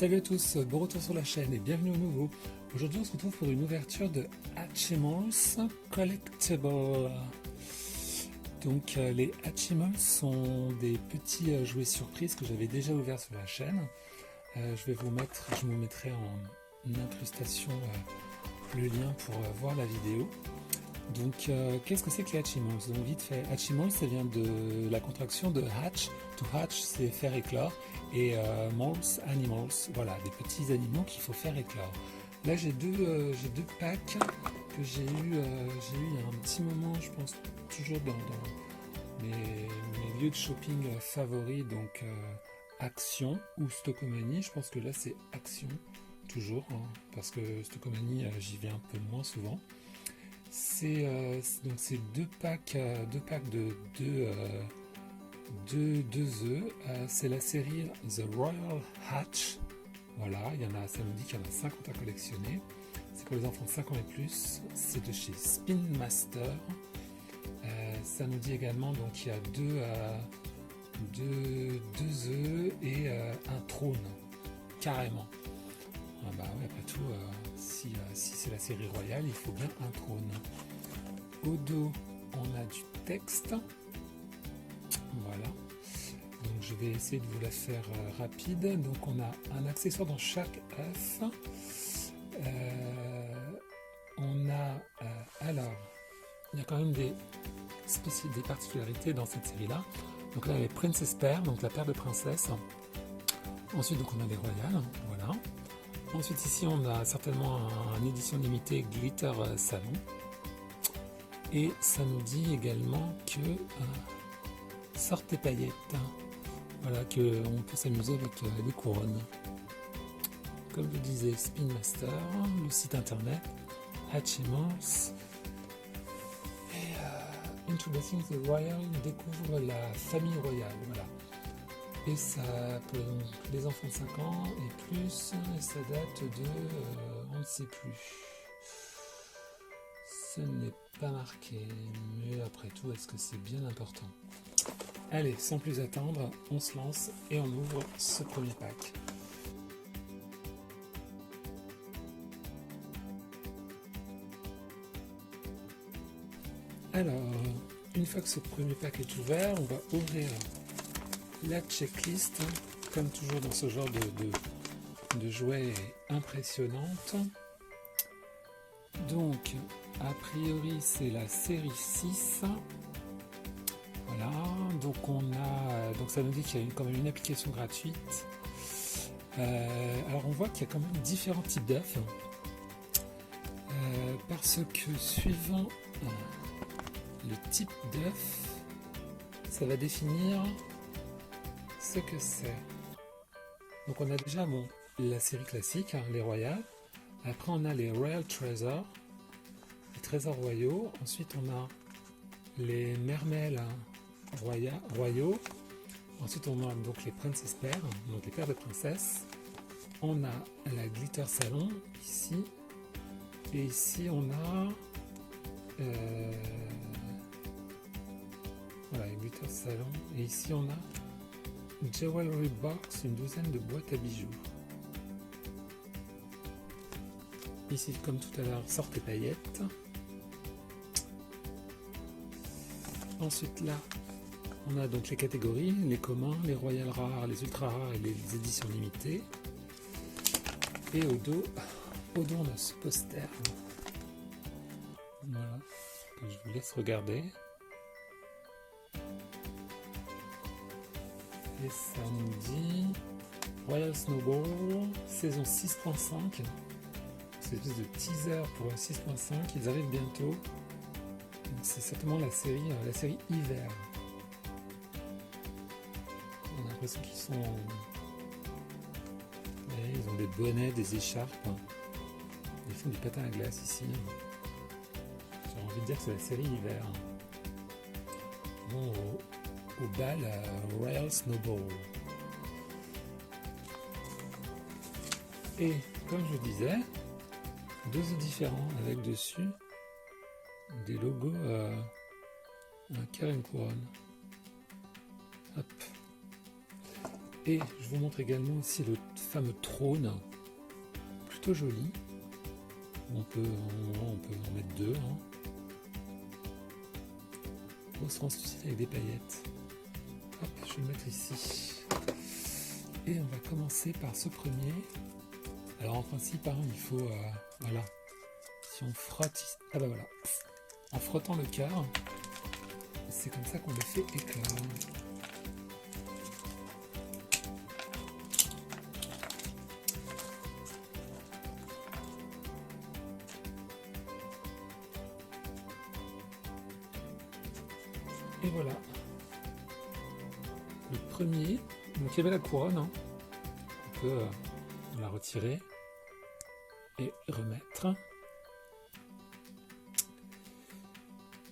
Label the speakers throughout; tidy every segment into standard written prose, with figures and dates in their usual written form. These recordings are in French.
Speaker 1: Salut à tous, bon retour sur la chaîne et bienvenue au nouveau. Aujourd'hui on se retrouve pour une ouverture de Hatchimals Collectible. Donc les Hatchimals sont des petits jouets surprises que j'avais déjà ouverts sur la chaîne. Je vous mettrai en incrustation le lien pour voir la vidéo. Donc qu'est-ce que c'est que les Hatchimals? Donc vite fait, Hatchimals ça vient de la contraction de hatch. To hatch c'est faire éclore et mals, animals, voilà, des petits animaux qu'il faut faire éclore. Là j'ai deux packs que j'ai eu il y a un petit moment, je pense toujours dans mes lieux de shopping favoris, donc Action ou Stockomanie. Je pense que là c'est Action toujours, hein, parce que Stockomanie j'y vais un peu moins souvent. Donc c'est deux packs de deux œufs. C'est la série The Royal Hatch. Voilà, ça nous dit qu'il y en a 50 à collectionner. C'est pour les enfants de 5 ans et plus. C'est de chez Spin Master. Ça nous dit également donc qu'il y a deux œufs et un trône, carrément. Ah bah ouais, après tout, si c'est la série royale, il faut bien un trône. Au dos, on a du texte. Voilà. Donc je vais essayer de vous la faire rapide. Donc on a un accessoire dans chaque œuf. Alors, il y a quand même des particularités dans cette série-là. Donc là, il y a les Princess Pearl, donc la paire de princesse. Ensuite, donc on a les royales. Voilà. Ensuite ici on a certainement une édition limitée Glitter Salon, et ça nous dit également que sortez paillettes, voilà, que on peut s'amuser avec les couronnes. Comme je disais, Spin Master, le site internet, Hatchimals, et Introducing the Royal, découvre la famille royale, voilà. Et ça, pour les enfants de 5 ans et plus, ça date de... on ne sait plus. Ce n'est pas marqué, mais après tout, est-ce que c'est bien important? Allez, sans plus attendre, on se lance et on ouvre ce premier pack. Alors, une fois que ce premier pack est ouvert, on va ouvrir la checklist, comme toujours dans ce genre de jouets impressionnante. Donc, a priori, c'est la série 6. Voilà, donc ça nous dit qu'il y a quand même une application gratuite. Alors, on voit qu'il y a quand même différents types d'œufs. Parce que suivant le type d'œuf, ça va définir ce que c'est. Donc on a déjà la série classique, hein, les royales. Après on a les Royal Treasure, les trésors royaux. Ensuite on a les mermels royaux. Ensuite on a donc les Princess Pearl, donc les paires de princesses. On a la Glitter Salon ici. Et ici on a voilà, les Glitter Salon. Et ici on a Jewelry Box, une douzaine de boîtes à bijoux. Ici, comme tout à l'heure, sortez paillettes. Ensuite, là, on a donc les catégories, les communs, les royales rares, les ultra rares et les éditions limitées. Et au dos, on a ce poster. Voilà, que je vous laisse regarder. Et ça nous dit Royal Snowball, saison 6.5. C'est une espèce de teaser pour 6.5. Ils arrivent bientôt. C'est certainement la série hiver. On a l'impression qu'ils sont... Ils ont des bonnets, des écharpes. Ils font du patin à glace ici. J'ai envie de dire que c'est la série hiver. Bon, au bal Royal Snowball. Et comme je disais, deux œufs différents avec dessus des logos, un cœur et une couronne. Hop. Et je vous montre également aussi le fameux trône, plutôt joli. On peut en mettre deux. Rose translucide avec des paillettes. Hop, je vais le mettre ici. Et on va commencer par ce premier. Alors en principe, il faut, voilà, si on frotte, ah bah voilà, en frottant le quart, c'est comme ça qu'on le fait éclore. Et voilà, le premier, donc il y avait la couronne, on peut la retirer et remettre.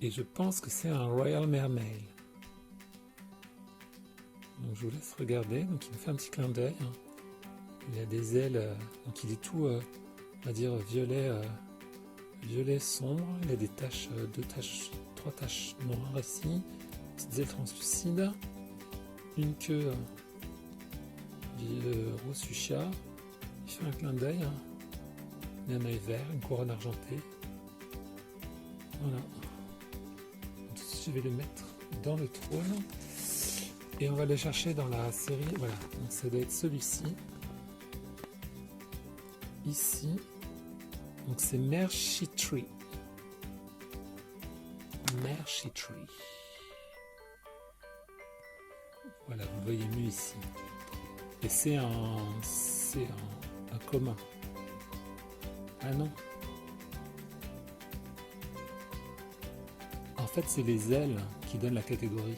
Speaker 1: Et je pense que c'est un Royal Mermaid. Donc je vous laisse regarder, donc il me fait un petit clin d'œil. Il a des ailes, donc il est tout, on va dire violet, violet sombre. Il a des taches, trois taches noires ici, petites ailes translucides, une queue rose fuchsia. Il fait un clin d'œil, un œil vert, une couronne argentée. Voilà. Tout de suite, je vais le mettre dans le trône et on va le chercher dans la série. Voilà, donc ça doit être celui-ci. Ici, donc c'est Mershitri. Mershitri. Voilà, vous le voyez mieux ici. Et c'est un commun. Ah non. En fait, c'est les ailes qui donnent la catégorie.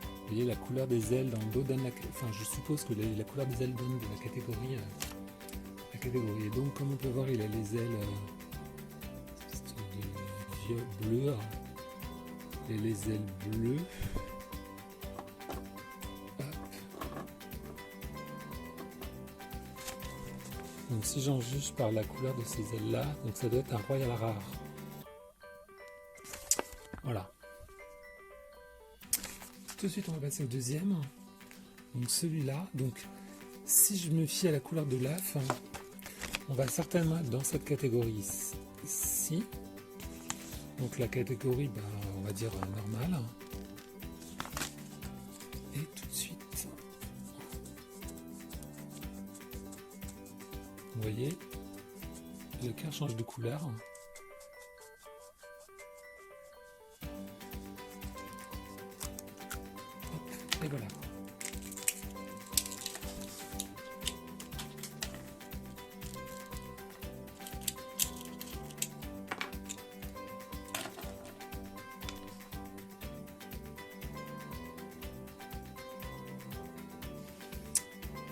Speaker 1: Vous voyez, la couleur des ailes dans le dos donne la... Enfin, je suppose que la couleur des ailes donne de la catégorie. Et donc, comme on peut voir, il a les ailes de bleu. Et les ailes bleues. Donc si j'en juge par la couleur de ces ailes-là, donc ça doit être un Royal Rare. Voilà. Tout de suite, on va passer au deuxième. Donc celui-là, donc si je me fie à la couleur de l'AF, on va certainement être dans cette catégorie-ci. Donc la catégorie, on va dire normale. Et tout de suite, vous voyez, le cœur change de couleur. Hop, et voilà.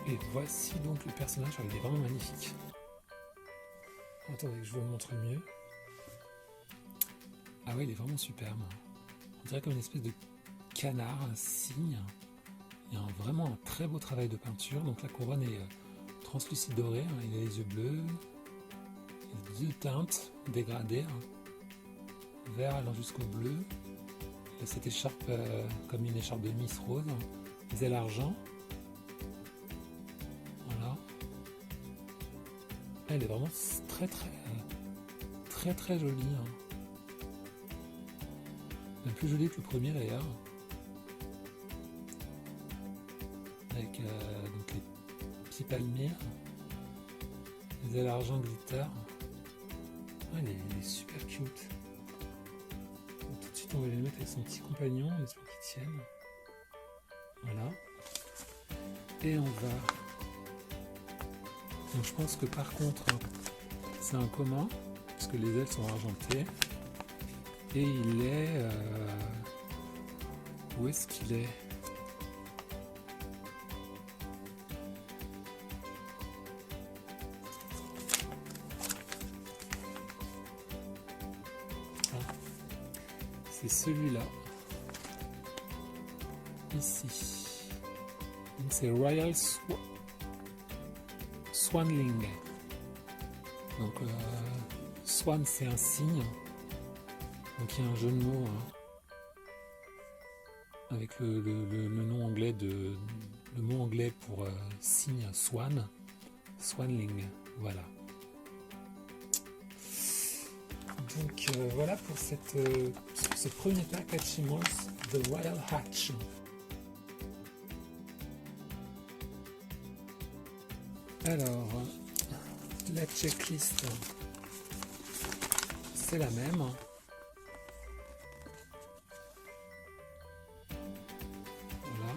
Speaker 1: Et voici donc le personnage, il est vraiment magnifique. Attendez que je vous le montre mieux. Ah ouais, il est vraiment superbe. On dirait comme une espèce de canard, un cygne. Il y a vraiment un très beau travail de peinture. Donc la couronne est translucide dorée, il a les yeux bleus. Il y a deux teintes dégradées. Vert allant jusqu'au bleu. Il a cette écharpe comme une écharpe de Miss Rose. Les ailes argent. Elle est vraiment très jolie. Elle est plus jolie que le premier d'ailleurs. Avec donc les petits palmiers. Les ailes argent glitter. Elle est super cute. Donc, tout de suite on va les mettre avec son petit compagnon, on espère qu'ils tiennent. Voilà. Et on va... Donc je pense que par contre c'est un commun parce que les ailes sont argentées et il est où est-ce qu'il est? C'est celui-là ici, donc c'est Royal Swanling. Donc Swan c'est un cygne. Donc il y a un jeu de mots. avec le nom anglais le mot anglais pour cygne swan, swanling, voilà. Donc voilà pour ce premier pack Hatchimals The Royal Hatch. Alors, la checklist, c'est la même. Voilà.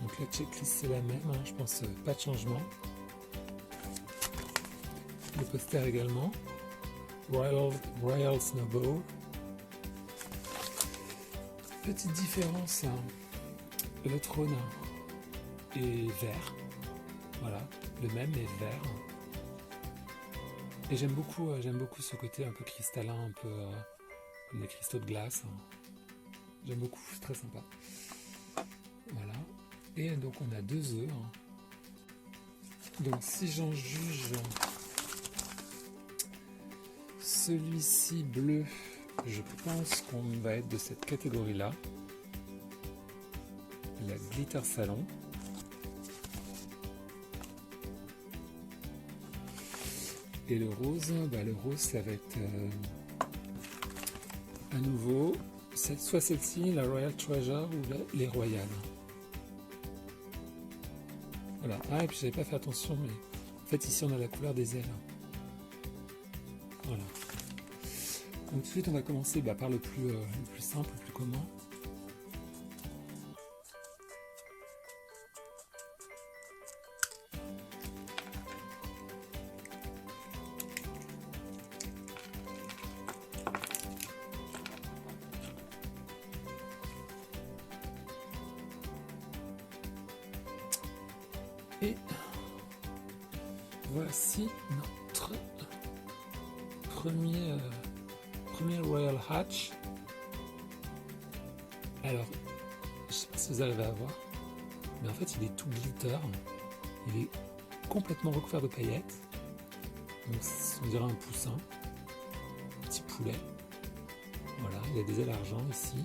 Speaker 1: Donc la checklist c'est la même, je pense pas de changement. Le poster également. Royal Snowball. Petite différence, le trône est vert. Voilà, le même est vert. Et j'aime beaucoup ce côté un peu cristallin, un peu comme des cristaux de glace. J'aime beaucoup, c'est très sympa. Voilà. Et donc on a 2 œufs. Donc si j'en juge celui-ci bleu, je pense qu'on va être de cette catégorie-là. La Glitter Salon. Et le rose, le rose ça va être à nouveau soit celle-ci, la Royal Treasure ou les Royales. Voilà. Ah, et puis j'avais pas fait attention, mais en fait ici on a la couleur des ailes. Voilà. Donc tout de suite on va commencer par le plus simple, le plus commun. Et voici notre premier Royal Hatch. Alors, je sais pas si vous arrivez à voir, mais en fait il est tout glitter. Il est complètement recouvert de paillettes. Donc on dirait un poussin, un petit poulet. Voilà, il y a des ailes argent ici.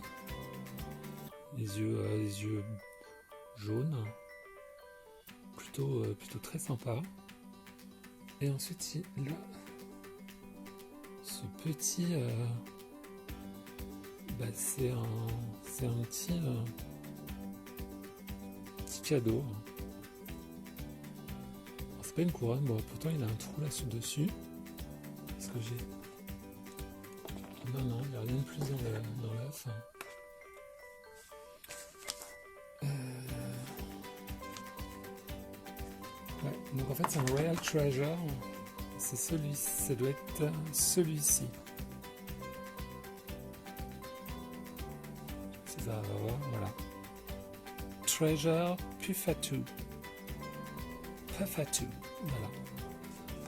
Speaker 1: Les yeux jaunes. Plutôt très sympa. Et ensuite il a ce petit c'est un petit cadeau. C'est pas une couronne, bon pourtant il a un trou là dessus. Parce que j'ai non, il n'y a rien de plus dans l'œuf. Donc en fait c'est un Royal Treasure, c'est celui-ci, ça doit être celui-ci. C'est ça, on va voir, voilà. Treasure Pufatu. Pufatu, voilà.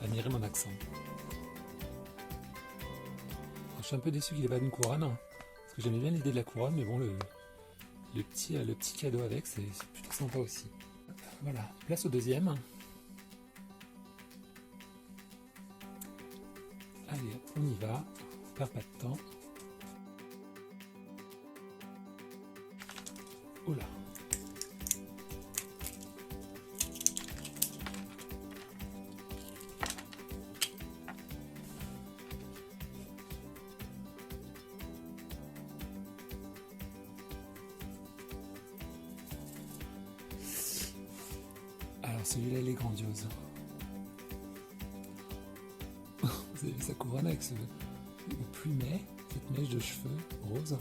Speaker 1: Admirez mon accent. Alors, je suis un peu déçu qu'il n'ait pas une couronne, parce que j'aimais bien l'idée de la couronne, mais bon, le petit cadeau avec, c'est plutôt sympa aussi. Voilà, place au deuxième. Allez, on y va, on perd pas de temps. Oula. Alors celui-là il est grandiose. Vous avez vu sa couronne avec le plumet, cette mèche de cheveux rose.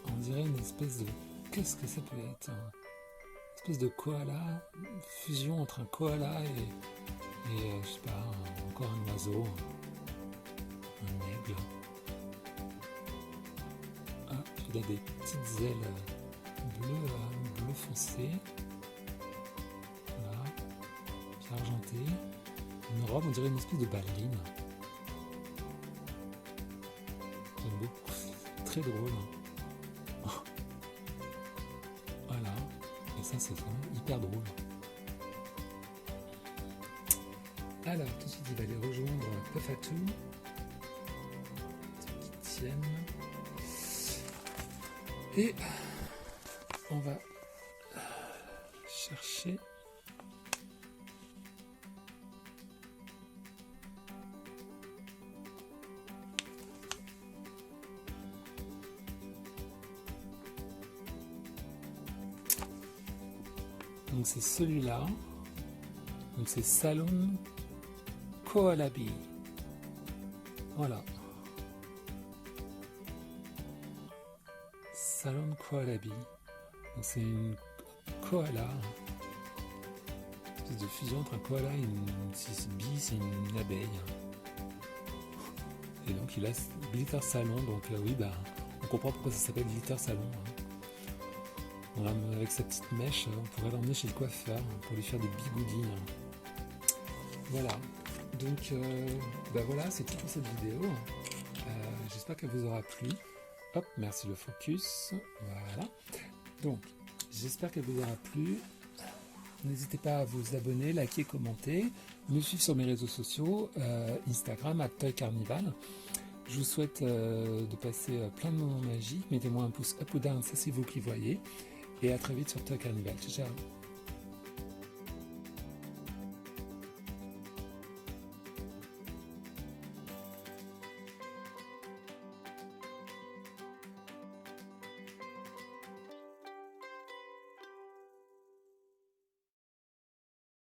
Speaker 1: On dirait une espèce de... Qu'est-ce que ça peut être? Une espèce de koala, une fusion entre un koala et je sais pas, encore un oiseau, un aigle. Ah, il a des petites ailes bleu foncé. Voilà, puis argenté. Une robe, on dirait une espèce de ballerine. J'aime beaucoup, c'est très drôle. Voilà, et ça c'est vraiment hyper drôle. Alors, tout de suite, il va aller rejoindre Pufatu. Qui tiennent. Et on va chercher donc c'est celui-là, donc c'est Salon Koalabi, voilà, Salon Koalabi, donc c'est une koala, une espèce de fusion entre un koala et une bee, c'est une abeille, et donc il a Glitter Salon, donc oui, bah, on comprend pourquoi ça s'appelle Glitter Salon, hein. Voilà, avec sa petite mèche, on pourrait l'emmener chez le coiffeur pour lui faire des bigoudis. Voilà, donc bah voilà, c'est tout pour cette vidéo. J'espère qu'elle vous aura plu. Hop, merci le focus. Voilà, donc j'espère qu'elle vous aura plu. N'hésitez pas à vous abonner, liker, commenter, me suivre sur mes réseaux sociaux, Instagram @toycarnival. Je vous souhaite de passer plein de moments magiques. Mettez-moi un pouce up ou down, ça c'est vous qui voyez. Et à très vite sur Toy Carnival. Ciao, ciao.